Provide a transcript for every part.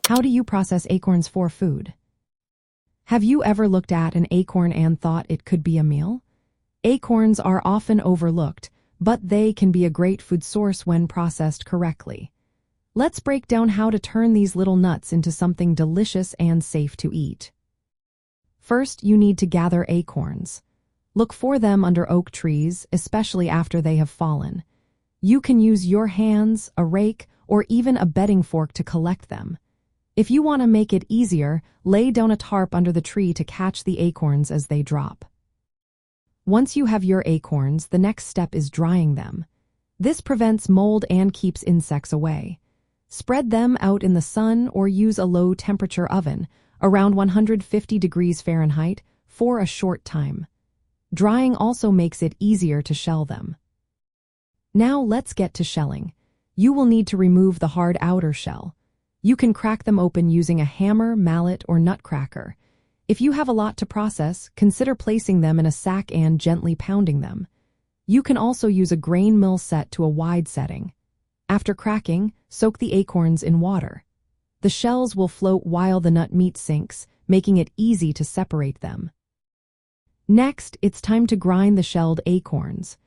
How do you process acorns for food? Have you ever looked at an acorn and thought it could be a meal? Acorns are often overlooked, but they can be a great food source when processed correctly. Let's break down how to turn these little nuts into something delicious and safe to eat. First, you need to gather acorns. Look for them under oak trees, especially after they have fallen. You can use your hands, a rake, or even a bedding fork to collect them. If you want to make it easier, lay down a tarp under the tree to catch the acorns as they drop. Once you have your acorns, the next step is drying them. This prevents mold and keeps insects away. Spread them out in the sun or use a low-temperature oven, around 150 degrees Fahrenheit, for a short time. Drying also makes it easier to shell them. Now let's get to shelling. You will need to remove the hard outer shell. You can crack them open using a hammer, mallet, or nutcracker. If you have a lot to process, consider placing them in a sack and gently pounding them. You can also use a grain mill set to a wide setting. After cracking, soak the acorns in water. The shells will float while the nut meat sinks, making it easy to separate them. Next, it's time to grind the shelled acorns.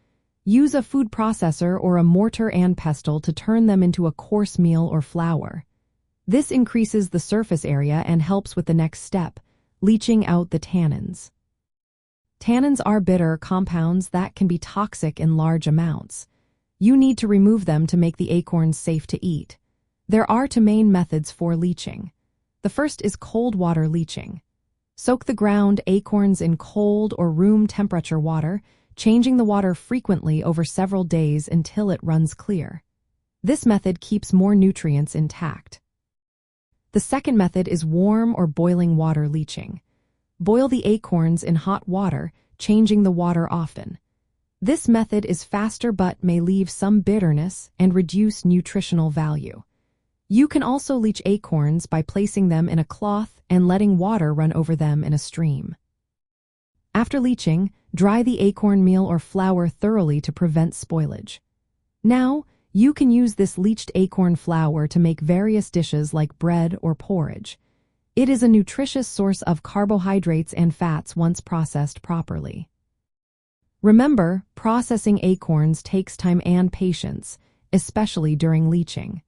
Use a food processor or a mortar and pestle to turn them into a coarse meal or flour. This increases the surface area and helps with the next step, leaching out the tannins. Tannins are bitter compounds that can be toxic in large amounts. You need to remove them to make the acorns safe to eat. There are two main methods for leaching. The first is cold water leaching. Soak the ground acorns in cold or room temperature water, changing the water frequently over several days until it runs clear. This method keeps more nutrients intact. The second method is warm or boiling water leaching. Boil the acorns in hot water, changing the water often. This method is faster but may leave some bitterness and reduce nutritional value. You can also leach acorns by placing them in a cloth and letting water run over them in a stream. After leaching, dry the acorn meal or flour thoroughly to prevent spoilage. Now, you can use this leached acorn flour to make various dishes like bread or porridge. It is a nutritious source of carbohydrates and fats once processed properly. Remember, processing acorns takes time and patience, especially during leaching.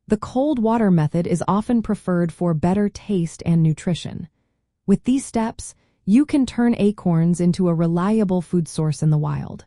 The cold water method is often preferred for better taste and nutrition. With these steps, you can turn acorns into a reliable food source in the wild.